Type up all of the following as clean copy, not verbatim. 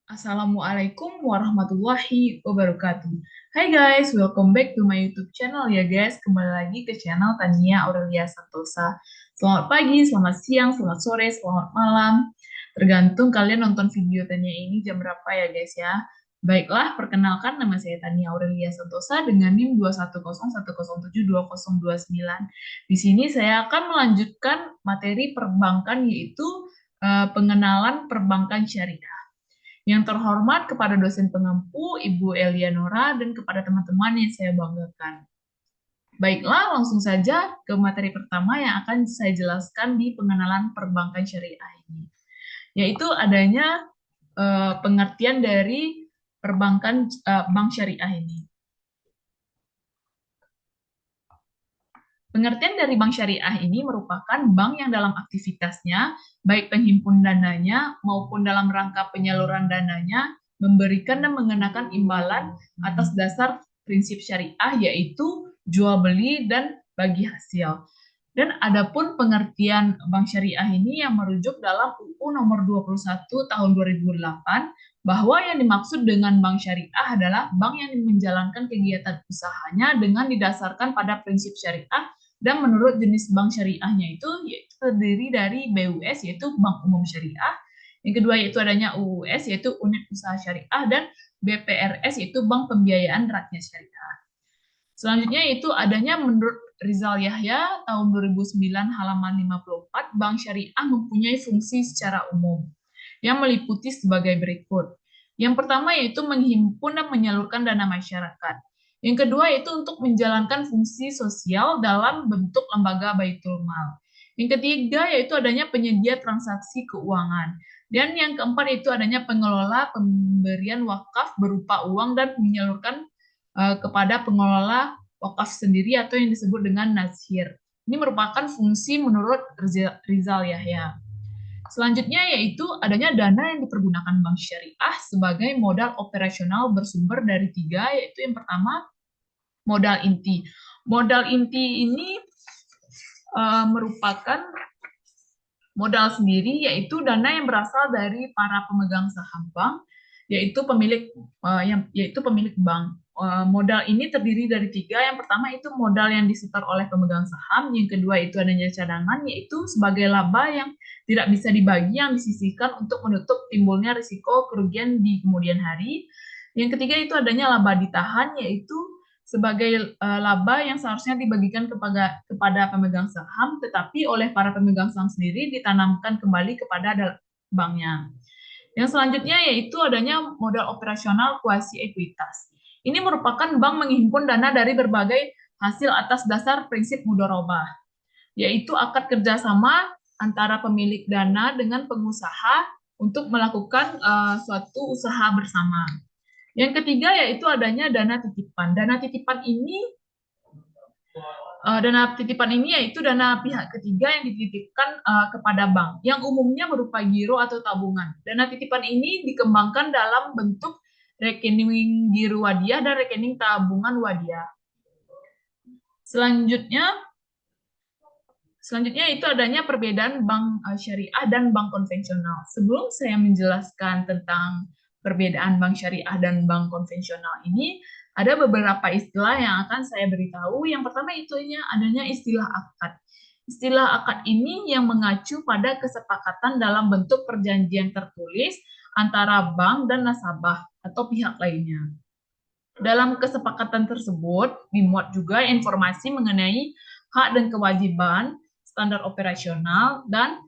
Assalamualaikum warahmatullahi wabarakatuh. Hai guys, welcome back to my YouTube channel ya guys. Kembali lagi ke channel Tania Aurelia Santosa. Selamat pagi, selamat siang, selamat sore, selamat malam. Tergantung kalian nonton video Tania ini jam berapa ya guys ya. Baiklah, perkenalkan nama saya Tania Aurelia Santosa dengan NIM 21010720029. Di sini saya akan melanjutkan materi perbankan yaitu pengenalan perbankan syariah. Yang terhormat kepada dosen pengampu, Ibu Elianora, dan kepada teman-teman yang saya banggakan. Baiklah, langsung saja ke materi pertama yang akan saya jelaskan di pengenalan perbankan syariah ini, yaitu adanya pengertian dari perbankan bank syariah ini. Pengertian dari bank syariah ini merupakan bank yang dalam aktivitasnya, baik penghimpun dananya maupun dalam rangka penyaluran dananya, memberikan dan mengenakan imbalan atas dasar prinsip syariah, yaitu jual beli dan bagi hasil. Dan adapun pengertian bank syariah ini yang merujuk dalam UU nomor 21 tahun 2008, bahwa yang dimaksud dengan bank syariah adalah bank yang menjalankan kegiatan usahanya dengan didasarkan pada prinsip syariah, dan menurut jenis bank syariahnya itu yaitu terdiri dari BUS yaitu Bank Umum Syariah, yang kedua yaitu adanya UUS yaitu Unit Usaha Syariah, dan BPRS yaitu Bank Pembiayaan Rakyat Syariah. Selanjutnya yaitu adanya menurut Rizal Yahya tahun 2009 halaman 54, bank syariah mempunyai fungsi secara umum yang meliputi sebagai berikut. Yang pertama yaitu menghimpun dan menyalurkan dana masyarakat. Yang kedua yaitu untuk menjalankan fungsi sosial dalam bentuk lembaga baitul mal. Yang ketiga yaitu adanya penyedia transaksi keuangan. Dan yang keempat itu adanya pengelola pemberian wakaf berupa uang dan menyalurkan kepada pengelola wakaf sendiri atau yang disebut dengan nazhir. Ini merupakan fungsi menurut Rizal Yahya. Selanjutnya yaitu adanya dana yang dipergunakan bank syariah sebagai modal operasional bersumber dari tiga, yaitu yang pertama modal inti. Modal inti ini merupakan modal sendiri, yaitu dana yang berasal dari para pemegang saham bank, yaitu pemilik bank. Modal ini terdiri dari tiga. Yang pertama itu modal yang disetor oleh pemegang saham. Yang kedua itu adanya cadangan, yaitu sebagai laba yang tidak bisa dibagi, yang disisihkan untuk menutup timbulnya risiko kerugian di kemudian hari. Yang ketiga itu adanya laba ditahan, yaitu sebagai laba yang seharusnya dibagikan kepada pemegang saham, tetapi oleh para pemegang saham sendiri ditanamkan kembali kepada banknya. Yang selanjutnya yaitu adanya modal operasional kuasi ekuitas. Ini merupakan bank menghimpun dana dari berbagai hasil atas dasar prinsip mudharabah, yaitu akad kerjasama antara pemilik dana dengan pengusaha untuk melakukan suatu usaha bersama. Yang ketiga yaitu adanya dana titipan. Dana titipan ini yaitu dana pihak ketiga yang dititipkan kepada bank, yang umumnya berupa giro atau tabungan. Dana titipan ini dikembangkan dalam bentuk rekening giro wadiah dan rekening tabungan wadiah. Selanjutnya itu adanya perbedaan bank syariah dan bank konvensional. Sebelum saya menjelaskan tentang perbedaan bank syariah dan bank konvensional ini, ada beberapa istilah yang akan saya beritahu. Yang pertama itu adanya istilah akad. Istilah akad ini yang mengacu pada kesepakatan dalam bentuk perjanjian tertulis antara bank dan nasabah atau pihak lainnya. Dalam kesepakatan tersebut dimuat juga informasi mengenai hak dan kewajiban, standar operasional, dan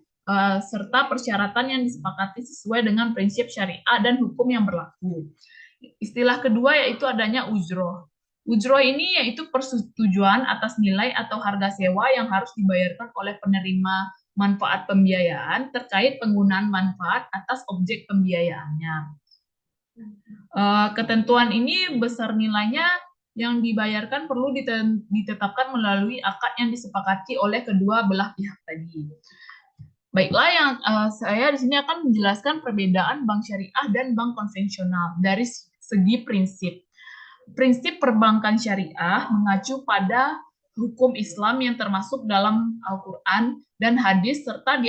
serta persyaratan yang disepakati sesuai dengan prinsip syariah dan hukum yang berlaku. Istilah kedua yaitu adanya ujroh. Ujroh ini yaitu persetujuan atas nilai atau harga sewa yang harus dibayarkan oleh penerima manfaat pembiayaan terkait penggunaan manfaat atas objek pembiayaannya. Ketentuan ini besar nilainya yang dibayarkan perlu ditetapkan melalui akad yang disepakati oleh kedua belah pihak tadi. Baiklah, yang saya di sini akan menjelaskan perbedaan bank syariah dan bank konvensional dari segi prinsip. Prinsip perbankan syariah mengacu pada hukum Islam yang termasuk dalam Al-Quran dan hadis serta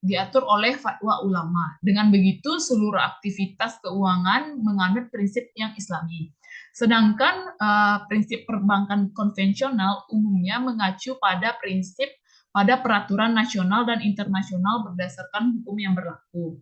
diatur oleh fatwa ulama. Dengan begitu, seluruh aktivitas keuangan menganut prinsip yang Islami. Sedangkan prinsip perbankan konvensional umumnya mengacu pada peraturan nasional dan internasional berdasarkan hukum yang berlaku.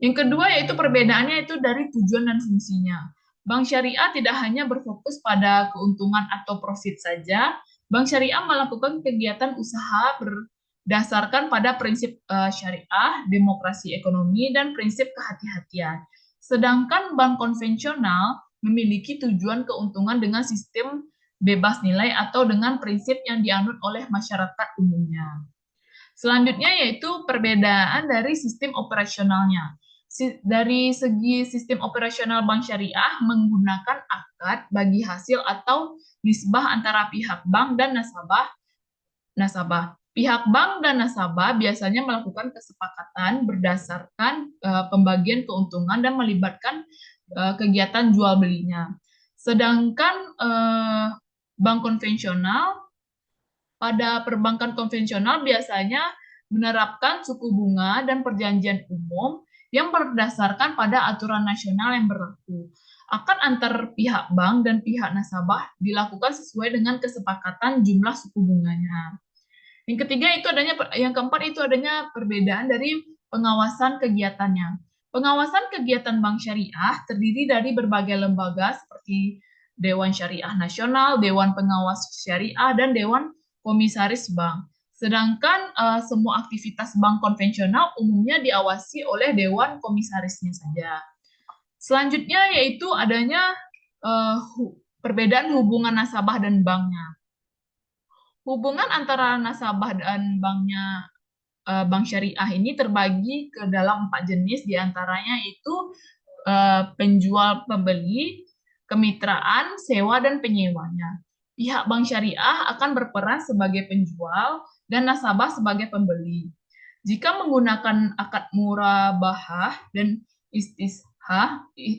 Yang kedua yaitu perbedaannya itu dari tujuan dan fungsinya. Bank syariah tidak hanya berfokus pada keuntungan atau profit saja. Bank syariah melakukan kegiatan usaha berdasarkan pada prinsip syariah, demokrasi ekonomi, dan prinsip kehati-hatian. Sedangkan bank konvensional memiliki tujuan keuntungan dengan sistem bebas nilai atau dengan prinsip yang dianut oleh masyarakat umumnya. Selanjutnya yaitu perbedaan dari sistem operasionalnya. Dari segi sistem operasional bank syariah menggunakan akad bagi hasil atau nisbah antara pihak bank dan nasabah. Pihak bank dan nasabah biasanya melakukan kesepakatan berdasarkan pembagian keuntungan dan melibatkan kegiatan jual belinya. Sedangkan bank konvensional pada perbankan konvensional biasanya menerapkan suku bunga dan perjanjian umum yang berdasarkan pada aturan nasional yang berlaku. Akad antar pihak bank dan pihak nasabah dilakukan sesuai dengan kesepakatan jumlah suku bunganya. Yang keempat itu adanya perbedaan dari pengawasan kegiatannya. Pengawasan kegiatan bank syariah terdiri dari berbagai lembaga seperti Dewan Syariah Nasional, Dewan Pengawas Syariah, dan Dewan Komisaris Bank. Sedangkan semua aktivitas bank konvensional umumnya diawasi oleh Dewan Komisarisnya saja. Selanjutnya yaitu adanya perbedaan hubungan nasabah dan banknya. Hubungan antara nasabah dan bank syariah ini terbagi ke dalam 4 jenis, diantaranya itu penjual pembeli, kemitraan, sewa, dan penyewanya. Pihak bank syariah akan berperan sebagai penjual dan nasabah sebagai pembeli. Jika menggunakan akad murabahah dan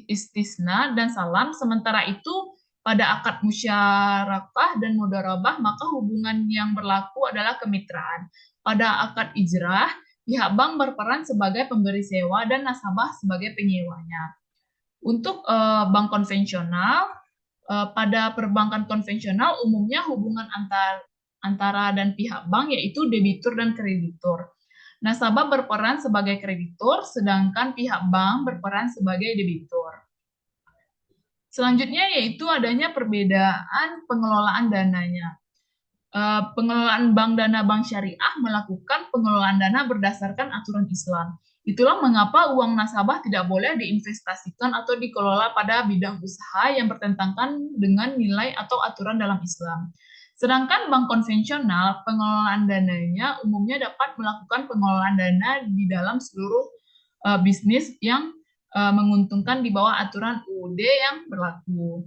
istisna dan salam, sementara itu pada akad musyarakah dan mudharabah, maka hubungan yang berlaku adalah kemitraan. Pada akad ijrah, pihak bank berperan sebagai pemberi sewa dan nasabah sebagai penyewanya. Untuk bank konvensional, pada perbankan konvensional umumnya hubungan antara dan pihak bank yaitu debitur dan kreditur. Nasabah berperan sebagai kreditur, sedangkan pihak bank berperan sebagai debitur. Selanjutnya yaitu adanya perbedaan pengelolaan dananya. Pengelolaan bank dana bank syariah melakukan pengelolaan dana berdasarkan aturan Islam. Itulah mengapa uang nasabah tidak boleh diinvestasikan atau dikelola pada bidang usaha yang bertentangan dengan nilai atau aturan dalam Islam. Sedangkan bank konvensional, pengelolaan dananya umumnya dapat melakukan pengelolaan dana di dalam seluruh bisnis yang menguntungkan di bawah aturan UUD yang berlaku.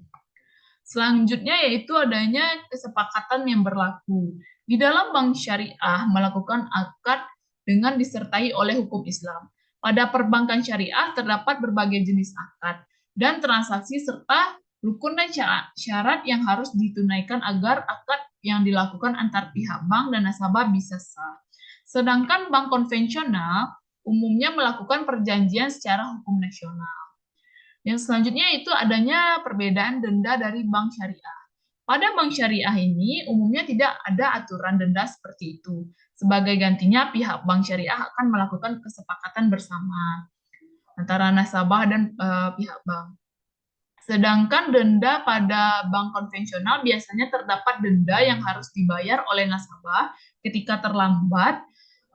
Selanjutnya yaitu adanya kesepakatan yang berlaku. Di dalam bank syariah melakukan akad dengan disertai oleh hukum Islam. Pada perbankan syariah terdapat berbagai jenis akad dan transaksi serta rukun dan syarat yang harus ditunaikan agar akad yang dilakukan antar pihak bank dan nasabah bisa sah. Sedangkan bank konvensional umumnya melakukan perjanjian secara hukum nasional. Yang selanjutnya itu adanya perbedaan denda dari bank syariah. Pada bank syariah ini umumnya tidak ada aturan denda seperti itu. Sebagai gantinya pihak bank syariah akan melakukan kesepakatan bersama antara nasabah dan pihak bank. Sedangkan denda pada bank konvensional biasanya terdapat denda yang harus dibayar oleh nasabah ketika terlambat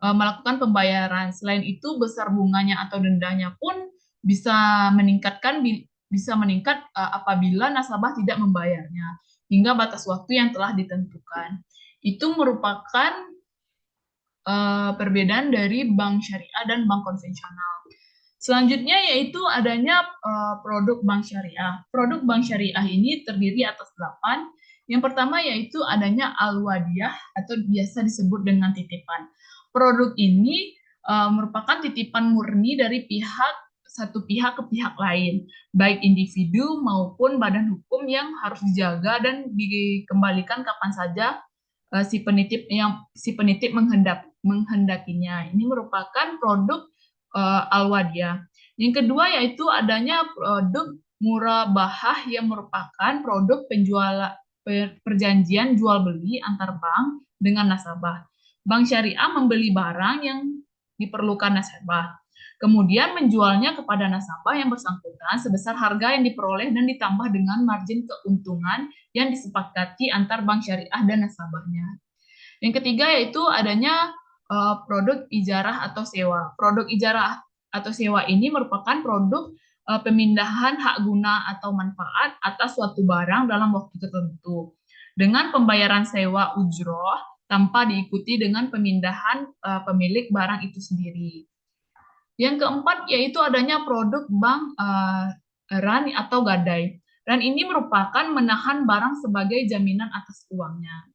melakukan pembayaran. Selain itu, besar bunganya atau dendanya pun bisa meningkat apabila nasabah tidak membayarnya hingga batas waktu yang telah ditentukan. Itu merupakan perbedaan dari bank syariah dan bank konvensional. Selanjutnya yaitu adanya produk bank syariah. Produk bank syariah ini terdiri atas 8. Yang pertama yaitu adanya al-wadiyah atau biasa disebut dengan titipan. Produk ini merupakan titipan murni dari satu pihak ke pihak lain, baik individu maupun badan hukum yang harus dijaga dan dikembalikan kapan saja si penitip menghendakinya. Ini merupakan produk Al-Wadiyah. Yang kedua yaitu adanya produk murabahah yang merupakan produk perjanjian jual beli antar bank dengan nasabah. Bank syariah membeli barang yang diperlukan nasabah, kemudian menjualnya kepada nasabah yang bersangkutan sebesar harga yang diperoleh dan ditambah dengan margin keuntungan yang disepakati antar bank syariah dan nasabahnya. Yang ketiga yaitu adanya produk ijarah atau sewa. Produk ijarah atau sewa ini merupakan produk pemindahan hak guna atau manfaat atas suatu barang dalam waktu tertentu dengan pembayaran sewa ujroh tanpa diikuti dengan pemindahan pemilik barang itu sendiri. Yang keempat yaitu adanya produk bank ran atau gadai. Ran ini merupakan menahan barang sebagai jaminan atas uangnya.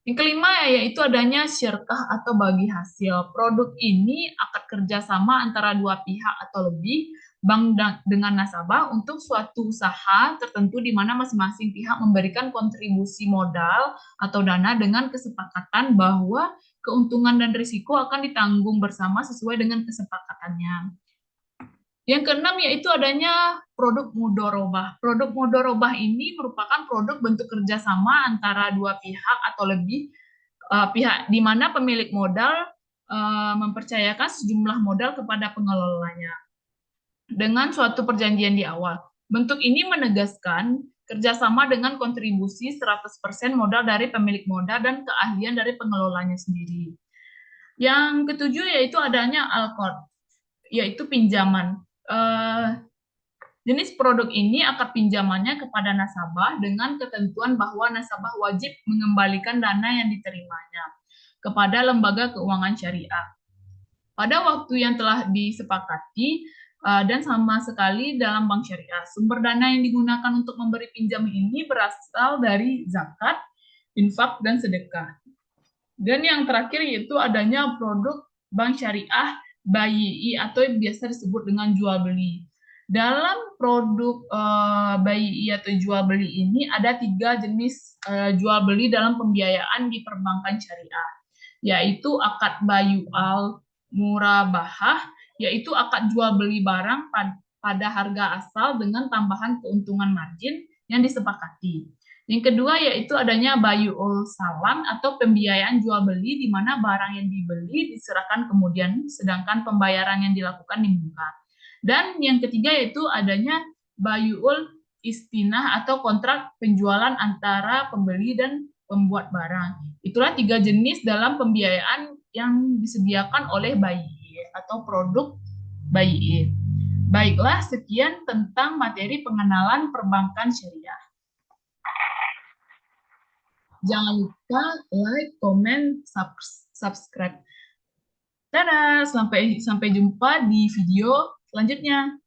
Yang kelima yaitu adanya syirkah atau bagi hasil. Produk ini akad kerjasama antara dua pihak atau lebih, bank dengan nasabah untuk suatu usaha tertentu di mana masing-masing pihak memberikan kontribusi modal atau dana dengan kesepakatan bahwa keuntungan dan risiko akan ditanggung bersama sesuai dengan kesepakatannya. Yang keenam yaitu adanya produk mudorobah. Produk mudorobah ini merupakan produk bentuk kerjasama antara dua pihak atau lebih pihak di mana pemilik modal mempercayakan sejumlah modal kepada pengelolanya dengan suatu perjanjian di awal. Bentuk ini menegaskan kerjasama dengan kontribusi 100% modal dari pemilik modal dan keahlian dari pengelolanya sendiri. Yang ketujuh yaitu adanya al-qard, yaitu pinjaman. Jenis produk ini akad pinjamannya kepada nasabah dengan ketentuan bahwa nasabah wajib mengembalikan dana yang diterimanya kepada lembaga keuangan syariah pada waktu yang telah disepakati dan sama sekali dalam bank syariah. Sumber dana yang digunakan untuk memberi pinjam ini berasal dari zakat, infak, dan sedekah. Dan yang terakhir yaitu adanya produk bank syariah BAYI atau yang biasa disebut dengan jual beli. Dalam produk BAYI atau jual beli ini ada 3 jenis jual beli dalam pembiayaan di perbankan syariah, yaitu akad bayu'al murabahah, yaitu akad jual beli barang pada harga asal dengan tambahan keuntungan margin yang disepakati. Yang kedua yaitu adanya bayu'ul salam atau pembiayaan jual beli di mana barang yang dibeli diserahkan kemudian sedangkan pembayaran yang dilakukan di muka. Dan yang ketiga yaitu adanya bayu'ul istinah atau kontrak penjualan antara pembeli dan pembuat barang. Itulah 3 jenis dalam pembiayaan yang disediakan oleh BAYI atau produk BAYI. Baiklah, sekian tentang materi pengenalan perbankan syariah. Jangan lupa like, komen, subscribe. Dadah, sampai jumpa di video selanjutnya.